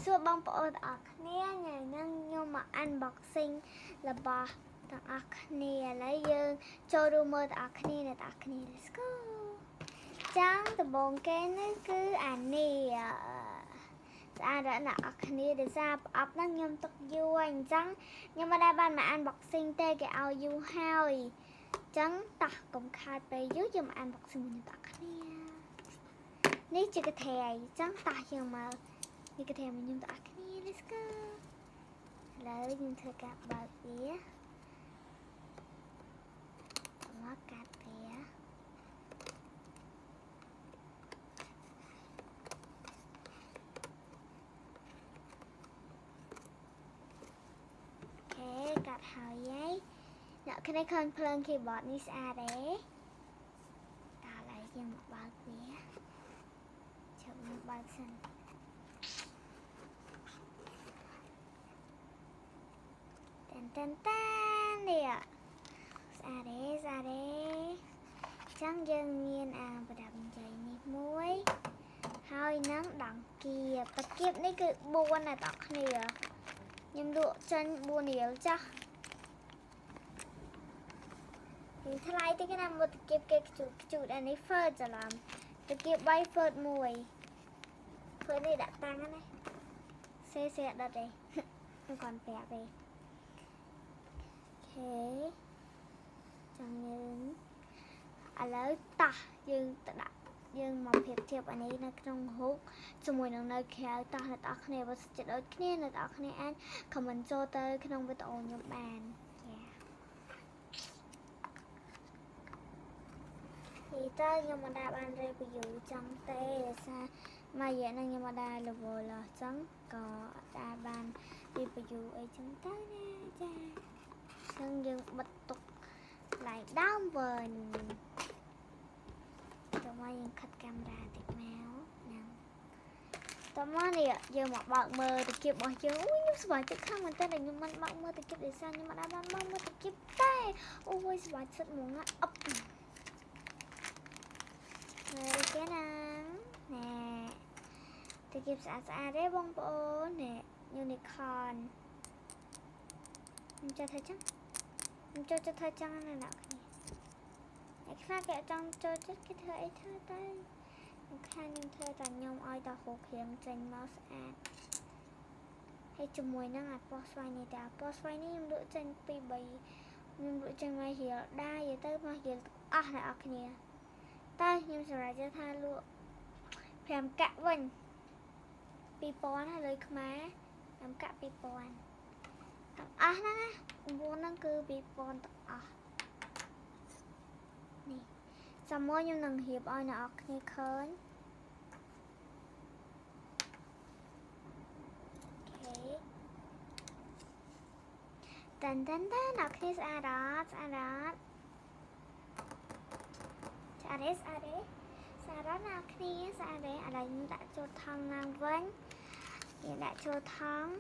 សួរបងប្អូនទាំងអស់គ្នាថ្ងៃហ្នឹងខ្ញុំមក unboxing របស់ទាំងអស់គ្នាឥឡូវយើងចូលរួមមើលទាំងអស់គ្នាអ្នកទាំងអស់គ្នា Let's go ចាងដំបូងគេនេះគឺអានេះស្អាតណាស់អ្នកទាំងអស់គ្នាដោយសារប្រអប់ហ្នឹងខ្ញុំទុកយូរអញ្ចឹងខ្ញុំមិនដែលបានមក unboxing ទេគេឲ្យយូរហើយអញ្ចឹងតោះកុំខាតពេលយូរយើងមក unboxing មួយអ្នកទាំងអស់គ្នានេះជាកថែអញ្ចឹងតោះយើងមកនេះកថែមួយខ្ញុំទាំងអស់គ្នា Let's go ឥឡូវយើងធ្វើការបើកវាមកកាត់វាកាត់ហើយហើយអ្នកគ្នាឃើញភ្លើង keyboard នេះស្អាតទេតើឥឡូវយើងមកបើកវាចាំមកបើកសិនតាននេះស្អាតទេស្អាតទេចឹងយើងមានប្រដាប់ចៃនេះមួយហើយនឹងដង្កៀបតាគៀបនេះគឺ4ណាបងគ្នាខ្ញុំលក់ចេញ4រៀលចាស់ពីថ្លៃតិចណាមួយតាគៀបគេខ្ជូតអានេះ First ច្រឡំតាគៀប3 First 1 First នេះដាក់តាំងណាសេដុតទេមិនcònប្រាប់ទេអូខេចាំយើងឥឡូវតោះយើងទៅដាក់យើងមកប្រៀបធៀបអានេះនៅក្នុងរូបជាមួយនឹងនៅក្រៅតោះអ្នកទាំងអស់គ្នាបើសិនជាដូចគ្នាអ្នកទាំងអស់គ្នាអាច comment ចូលទៅក្នុងវីដេអូខ្ញុំបានចាទីតើខ្ញុំមិនដែលបាន review ចឹងទេដោយសារមួយរយៈនេះខ្ញុំមិនដែល level អញ្ចឹងក៏អត់ដែលបាន review អីចឹងទៅណាចាចឹងយើងបិទទុកlạiដើមវិញតោះមកយើងខិតកាមេរ៉ាតិចមកហ្នឹងតោះមកនេះយើងមកបើកមើលតាគៀបរបស់យើងអូយខ្ញុំសប្បាយចិត្តខ្លាំងមែនតើខ្ញុំមិនបើកមើលតាគៀបដោយសារខ្ញុំមិនបានបើកមើលតាគៀបទេអូយសប្បាយចិត្តហ្មងអប់មើលគេណាណែតាគៀបស្អាតទេបងប្អូនណែ unicorn ខ្ញុំចូលធ្វើចឹងខ្ញុំចូលទៅធ្វើចឹងណាអ្នកគ្នាអ្នកខ្លះគេចង់ចូលចិត្តគេធ្វើអីធ្វើទៅខ្ញុំខ្លាចខ្ញុំធ្វើតែខ្ញុំឲ្យតែហូរគ្រឿងចេញមកស្អាតហើយជាមួយនឹងអាប៉ោះស្វ័យនេះតែអាប៉ោះស្វ័យនេះខ្ញុំលក់ចេញពី3ខ្ញុំលក់ចេញមករៀលដែរយទៅមករៀលអស់អ្នកនរគ្នាតែខ្ញុំសម្រេចថាលក់5កាក់វិញ2000ហើយលុយខ្មែរ5កាក់2000ទាំងអស់ហ្នឹងណា9ហ្នឹងគឺ2000ទាំងអស់នេះចាំមកខ្ញុំនឹងរៀបឲ្យអ្នកនរគ្នាឃើញអូខេតានអ្នកគ្នាស្អាតអត់ស្អាតអត់ស្អាតទេស្អាតទេស្អាតអត់អ្នកគ្នាស្អាតទេឥឡូវខ្ញុំដាក់ចូលថង់ឡើងវិញយើងដាក់ចូលថង់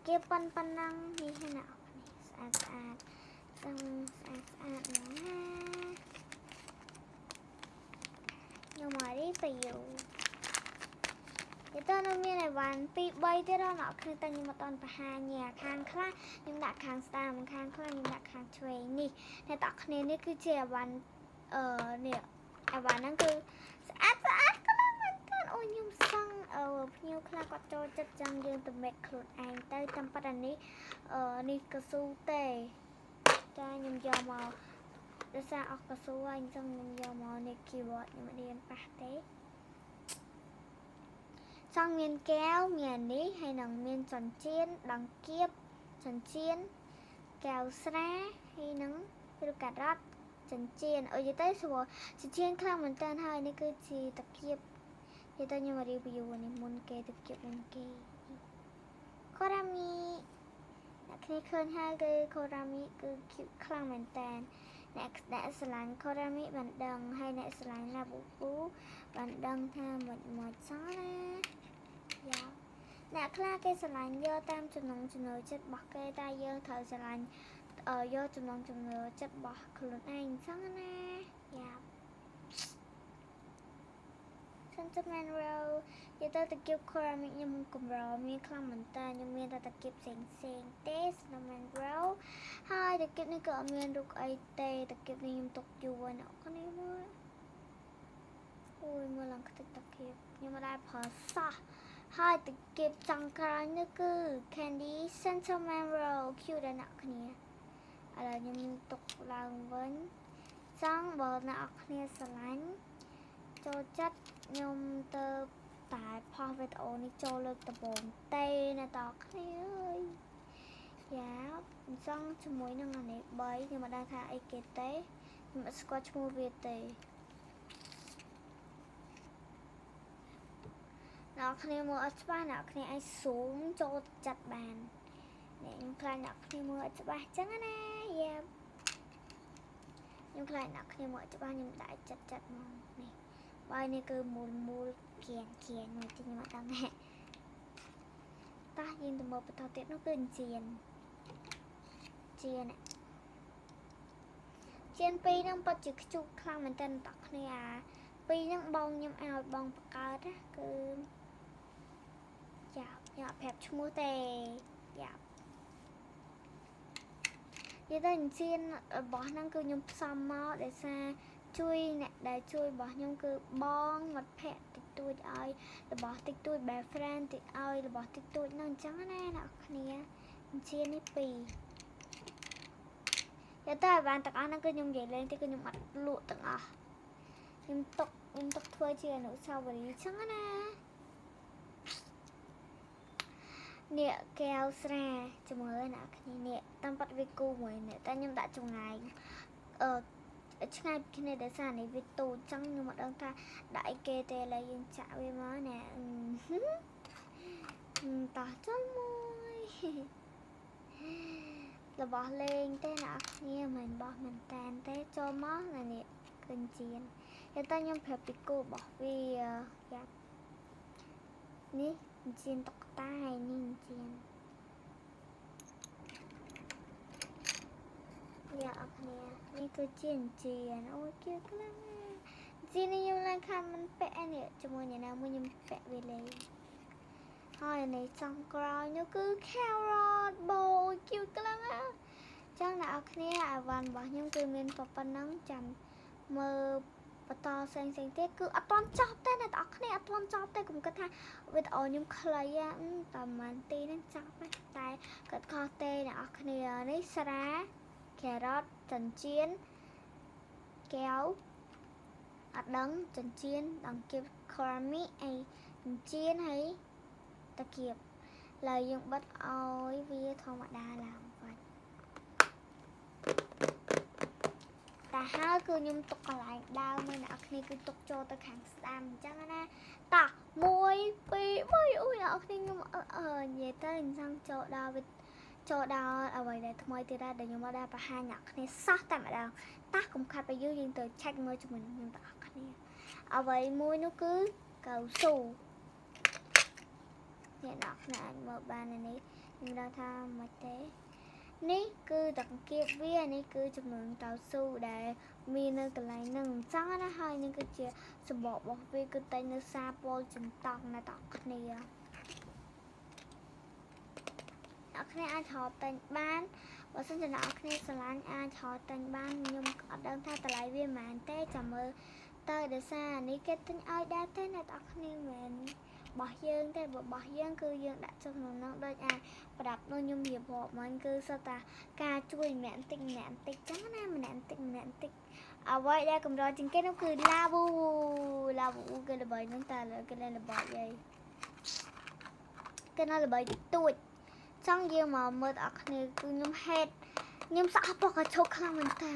គេប៉ុណ្ណឹងនេះហើយណាស្អាតស្អាតហ្នឹងស្អាតហ្នឹងណាខ្ញុំមករីពីយូយទៅនៅមានអីវ៉ាន់2 3ទៀតដល់អ្នកគ្នាតែខ្ញុំអត់តន់បង្ហាញខាងខ្លះខ្ញុំដាក់ខាងស្ដាំខាងខ្លះខ្ញុំដាក់ខាងឆ្វេងនេះតែអ្នកគ្នានេះគឺជាអីវ៉ាន់នេះអីវ៉ាន់ហ្នឹងគឺស្អាតខ្លាំងមែនតើអូខ្ញុំសឹងភ្ញៀវខ្លះគាត់ចូលចិត្តចឹងយើងទៅមេកខ្លួនឯងទៅតាមប៉ាត់អានេះនេះកស៊ូទេចាខ្ញុំយកមកដោយសារអស់កស៊ូហើយអញ្ចឹងខ្ញុំយកមកនេះ keyboard ខ្ញុំមិនរៀនប៉ះទេចង់មានកែវមាននេះហើយនឹងមានចញ្ចៀនដង្កៀបចញ្ចៀនកែវស្រាហើយនឹងរូបកាត់រត់ចិញ្ចៀនអុយទៅស្រួលចិញ្ចៀនខ្លាំងមែនតើហើយនេះគឺជាតាគៀបយទៅខ្ញុំមក review នេះមុនគេតាគៀបមុនគេកូរ៉ាមីអ្នកគ្នាឃើញហើយគឺកូរ៉ាមីគឺខ្លាំងមែនតើអ្នកស្រឡាញ់កូរ៉ាមីបានដឹងហើយអ្នកស្រឡាញ់ឡាប៊ូប៊ូបានដឹងថាមិនសោះណាយ៉ាអ្នកខ្លះគេស្រឡាញ់យកតាមចំណងចំណូលចិត្តរបស់គេតែយើងត្រូវស្រឡាញ់យកចំណងចំណូលចិត្តរបស់ខ្លួនឯងអញ្ចឹងណាយ៉ា Sentiment Row និយាយទៅតាគៀប Ceramic ខ្ញុំកម្រមានខ្លាំងមែនតើខ្ញុំមានតែតាគៀបផ្សេងទេ Sentiment Row ហើយតាគៀបនេះក៏អត់មានរូបអីទេតាគៀបនេះខ្ញុំទុកយូរណាស់គ្នាមើលអូយមើលឡើងខ្ទេចតាគៀបខ្ញុំមិនដែលប្រើសោះហើយតាគៀបចុងក្រោយនេះគឺ Candy Sentiment Row cute ណាស់គ្នាឥឡូវខ្ញុំទុកឡើងវិញចង់បើអ្នកនរគ្នាស្រឡាញ់ចូលចិត្តខ្ញុំទៅតែផុសវីដេអូនេះចូលលើកដំបូងទេអ្នកនរគ្នាអើយយ៉ាខ្ញុំចង់ជាមួយនឹងអានេះ3ខ្ញុំមិនដឹងថាអីគេទេខ្ញុំអត់ស្គាល់ឈ្មោះវាទេអ្នកគ្នាមើលអត់ច្បាស់អ្នកគ្នាអាចស៊ូមចូលចិត្តបាននេះខ្ញុំខ្លាចអ្នកគ្នាមើលអត់ច្បាស់ចឹងណាយ៉ាខ្ញុំខ្លាចអ្នកគ្នាមើលអត់ច្បាស់ខ្ញុំដាក់ចិត្តមកនេះបាយនេះគឺមូលគៀនមួយទីខ្ញុំអត់ដឹងទេតោះយើងទៅមើលបន្តទៀតនោះគឺចៀនពីរហ្នឹងពិតជាខ្ជុកខ្លាំងមែនតើអ្នកគ្នាពីរហ្នឹងបងខ្ញុំឲ្យបងបង្កើតណាគឺយ៉ាខ្ញុំអត់ប្រាប់ឈ្មោះទេយ៉ានិយាយទៅចៀនរបស់ហ្នឹងគឺខ្ញុំផ្សំមកដោយសារជួយអ្នកដែលជួយរបស់ខ្ញុំគឺបងមិត្តភ័ក្តិតិចតួចឲ្យរបស់តិចតួច best friend តិចឲ្យរបស់តិចតួចហ្នឹងអញ្ចឹងណាអ្នកគ្នាចៀននេះ2យកទៅឲ្យបានទាំងអស់ហ្នឹងគឺខ្ញុំនិយាយលេងទេគឺខ្ញុំអត់លក់ទាំងអស់ខ្ញុំទុកធ្វើជាអនុស្សាវរីយ៍អញ្ចឹងណានេះកែវស្រាជាមួយអ្នកគ្នានេះតាមប៉ាត់វាគូមួយនេះតែខ្ញុំដាក់ចម្ងាយឆ្ងាយពីគ្នាដោយសារនេះវាទូចចឹងខ្ញុំមិនដឹងថាដាក់អីគេទេឥឡូវយើងចាក់វាមកណែតោះចុះមួយរបស់លេងទេអ្នកគ្នាមិនបោះមែនតានទេចូលមកណានេះឃើញចៀនតែខ្ញុំប្រាប់ពីគូរបស់វាយ៉ានេះចៀនតុក្កតាហើយនេះចៀនយ៉ាអរគ្នានេះគឺជាចៀនអូយគៀខ្លាំងចៀននេះខ្ញុំឡើងខាំមិនពាក់នេះជាមួយអ្នកណាមួយខ្ញុំពាក់វាលេងហើយនេះចុងក្រោយនោះគឺ carrot បូយគៀខ្លាំងចឹងអ្នកនរគ្នាអាវ៉ាន់របស់ខ្ញុំគឺមានប៉ុណ្ណឹងចាំមើលបន្តផ្សេងទៀតគឺអត់ទាន់ចប់ទេអ្នកនរគ្នាអត់ទាន់ចប់ទេកុំគិតថាវីដេអូខ្ញុំខ្លីតែប្រហែលទីហ្នឹងចប់តែគាត់ខុសទេអ្នកនរគ្នានេះស្រា carrot ចិញ្ចៀនកែវអត់ដឹងចិញ្ចៀនដង្កៀប ceramic អីចិញ្ចៀនហើយតាគៀបឡើយយើងបិទឲ្យវាធម្មតាឡើងវិញតែហើយគឺខ្ញុំទុកកន្លែងដើមមួយអ្នកគ្នាគឺទុកចូលទៅខាងស្ដាំអញ្ចឹងណាតោះ1 2 3អូយអ្នកគ្នាខ្ញុំនិយាយទៅអញ្ចឹងចូលដល់អ្វីដែលថ្មីទៀតដែរដែលខ្ញុំមកដែរបង្ហាញអ្នកគ្នាសោះតែម្ដងតោះកុំខាត់ไปយូរយើងទៅឆែកមើលជាមួយខ្ញុំទាំងអស់គ្នាអ្វីមួយនោះគឺកៅស៊ូអ្នកនរគ្នាអាចមើលបាននេះខ្ញុំដឹងថាមិនទេនេះគឺតង្កៀបវានេះគឺចំនួនកៅស៊ូដែលមាននៅកន្លែងហ្នឹងអញ្ចឹងណាហើយនេះគឺជាសម្បករបស់វាគឺតែនៅសាពលចន្តង់ណាតគ្នាអ្នកគ្នាអាចថតតែងបានបើសិនជាអ្នកគ្នាស្រឡាញ់អាចថតតែងបានខ្ញុំអត់ដឹងថាតម្លៃវាប៉ុន្មានទេចាំមើលទៅដោយសារនេះគេទិញឲ្យដែរទេអ្នកគ្នាមែនរបស់យើងទេរបស់យើងគឺយើងដាក់ចុះក្នុងនោះដូចអាចប្រដាប់នោះខ្ញុំរៀបរាប់មិញគឺសុទ្ធតែការជួយម្នាក់បន្តិចឹងណាម្នាក់បន្តិចអ្វីដែលកម្រជាងគេនោះគឺឡាវូគេល្បីនឹងតែគេលែងល្បីអីគេនៅល្បីទួចចង់យើងមកមើលអត់គ្នាគឺខ្ញុំស្អប់ពកឈុកខ្លាំងមែនតើ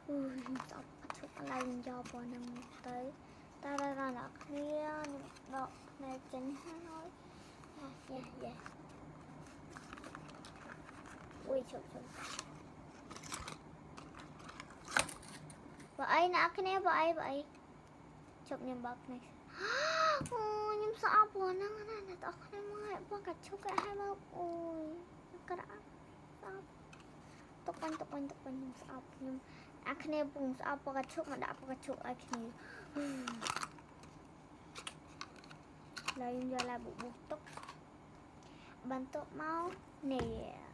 អូយស្អប់ពកឈុកឥឡូវខ្ញុំយកប៉ុណ្្នឹងទៅតែដល់អ្នកគ្នាខ្ញុំដកផ្នែកចេញហើយយ៉ាអូយឈុកបើអីអ្នកគ្នាបើអីជប់ខ្ញុំបោកផ្នែកអូខ្ញុំស្អប់ព្រោះហ្នឹងណាអ្នកគ្នាមើលពកឈុកឲ្យមើលអូយក្រក់ស្អប់ទុកវិញខ្ញុំស្អប់ខ្ញុំអាគ្នាពុំស្អប់ពកឈុកមកដាក់ពកឈុកឲ្យគ្នា ឡើយខ្ញុំយកឡាប៊ូប៊ូទុកបន្ទាប់មកនេះ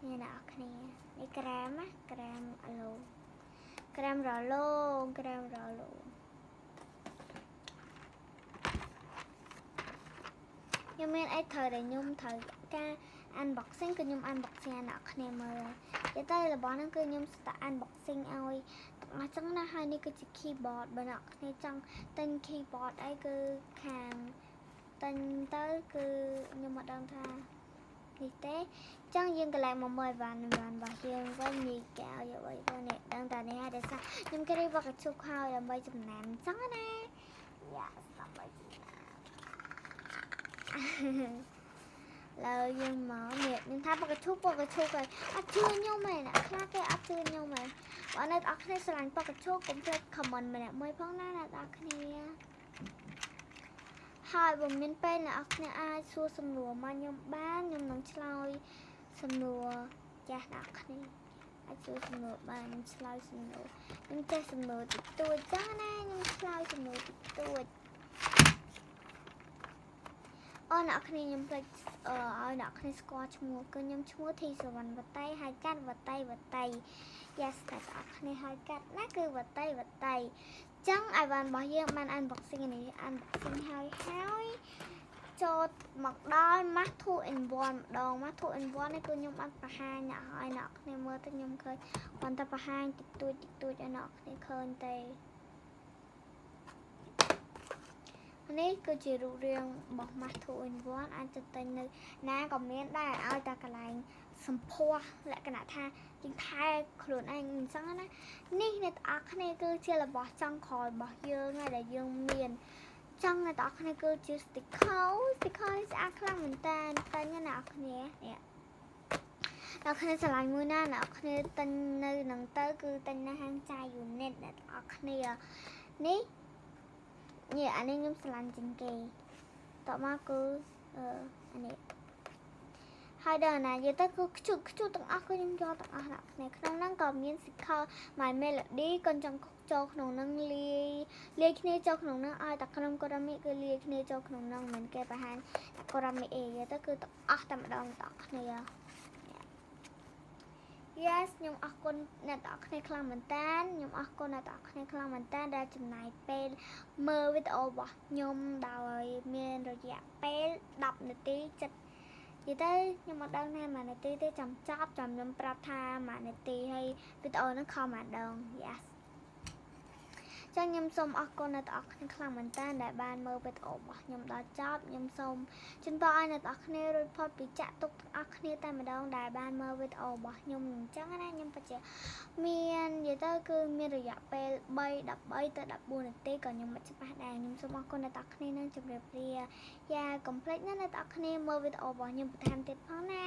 អ្នកគ្នានេះក្រាមណាក្រាមអាឡូក្រាមរលោងក្រាមរលោងខ្ញុំមានអីត្រូវតែខ្ញុំត្រូវការ unboxing គឺខ្ញុំ unboxing អ្នកគ្នាមើលនិយាយទៅរបស់ហ្នឹងគឺខ្ញុំស្តា unboxing ឲ្យទាំងអស់ចឹងណាហើយនេះគឺជា keyboard បើអ្នកគ្នាចង់ទិញ keyboard អីគឺខាងទិញទៅគឺខ្ញុំមិនដឹងថានេះទេចឹងយើងកន្លែងមកមើលវ៉ាន់របស់យើងវិញញីកែវយកໄວទៅនេះដឹងតែនេះហើយដែលថាខ្ញុំគេរីវ៉ាកជុកហើយដើម្បីចំណាំចឹងណាយ៉ាដើម្បីចំណាំឡើយយើងមកនេះខ្ញុំថាបកជុកហើយអត់ជឿខ្ញុំទេណាខ្លះគេអត់ជឿខ្ញុំទេបើអ្នកអរគ្នាស្រឡាញ់បកជុកកុំភ្លេច comment ម្នាក់មួយផងណាអ្នកអរគ្នាហើយបើមានពេលអ្នកអរគ្នាអាចសួរសំណួរមកខ្ញុំបានខ្ញុំនឹងឆ្លើយសំណួរចាស់អ្នកគ្នាអាចសួរសំណួរបានខ្ញុំឆ្លើយសំណួរខ្ញុំចេះសំណួរតិចតួចចឹងណាខ្ញុំឆ្លើយសំណួរតិចតួចអូអ្នកគ្នាខ្ញុំភ្លេចឲ្យអ្នកគ្នាស្គាល់ឈ្មោះគឺខ្ញុំឈ្មោះធីសវណ្ណវតីហើយកាត់វតី Yes តែអ្នកគ្នាហើយកាត់ណាគឺវតីចឹងឲ្យបានរបស់យើងបាន unboxing នេះ unboxing ហើយចូលមកដល់ម៉ាស់ 2 in 1 ម្ដងម៉ាស់ 2 in 1នេះគឺខ្ញុំអត់បង្ហាញអ្នកឲ្យអ្នកគ្នាមើលទៅខ្ញុំឃើញគាត់តែបង្ហាញតិចតួចឲ្យអ្នកគ្នាឃើញទេនេះគឺជារូបរាងរបស់ម៉ាស់ 2 in 1អាចទៅទិញនៅណាក៏មានដែរឲ្យតែកន្លែងសម្ផស្សលក្ខណៈថាយើងថែខ្លួនឯងអញ្ចឹងណានេះអ្នកទាំងអស់គ្នាគឺជារបស់ចុងក្រោយរបស់យើងហើយដែលយើងមានចង់អ្នកទាំងអស់គ្នាគឺជា sticker នេះស្អាតខ្លាំងមែនតើតែអ្នកទាំងអស់គ្នានេះអ្នកគ្នាឆ្លាញ់មួយណាអ្នកគ្នាទិញនៅនឹងទៅគឺទិញនៅហាងចាយ unit អ្នកទាំងអស់គ្នានេះអានេះខ្ញុំឆ្លាញ់ជាងគេតោះមកគឺអានេះហើយដល់ណានិយាយទៅគឺខ្ជុះទាំងអស់គឺខ្ញុំយកទាំងអស់អ្នកគ្នាក្នុងហ្នឹងក៏មាន sticker My Melody ក៏ចង់ចូលក្នុងហ្នឹងលាយគ្នាចូលក្នុងហ្នឹងឲ្យតែក្រុមកូរ៉ាមីគឺលាយគ្នាចូលក្នុងហ្នឹងមិនគេបង្ហាញកូរ៉ាមីអីទៅគឺទាំងអស់តែម្ដងទាំងគ្នា Yes ខ្ញុំអរគុណអ្នកទាំងអស់គ្នាខ្លាំងមែនតើខ្ញុំអរគុណអ្នកទាំងអស់គ្នាខ្លាំងមែនតើដែលចំណាយពេលមើលវីដេអូរបស់ខ្ញុំដោយមានរយៈពេល10នាទីចិត្តនិយាយទៅខ្ញុំមិនដឹងថាមួយនាទីទេចាំចប់ចាំខ្ញុំប្រាប់ថាមួយនាទីហើយវីដេអូហ្នឹងខំម្ដង Yes ចឹងខ្ញុំសូមអរគុណអ្នកទាំងអស់គ្នាខ្លាំងមែនតើដែលបានមើលវីដេអូរបស់ខ្ញុំដល់ចប់ខ្ញុំសូមជូនពរឲ្យអ្នកទាំងអស់គ្នារួចផុតពីចាក់ទុកទាំងអស់គ្នាតែម្ដងដែលបានមើលវីដេអូរបស់ខ្ញុំអញ្ចឹងណាខ្ញុំពិតជាមាននិយាយទៅគឺមានរយៈពេល13ទៅ14នាទីក៏ខ្ញុំមិនច្បាស់ដែរខ្ញុំសូមអរគុណអ្នកទាំងអស់គ្នានឹងជម្រាបលាយ៉ាកុំភ្លេចណាអ្នកទាំងអស់គ្នាមើលវីដេអូរបស់ខ្ញុំបន្ថែមទៀតផងណា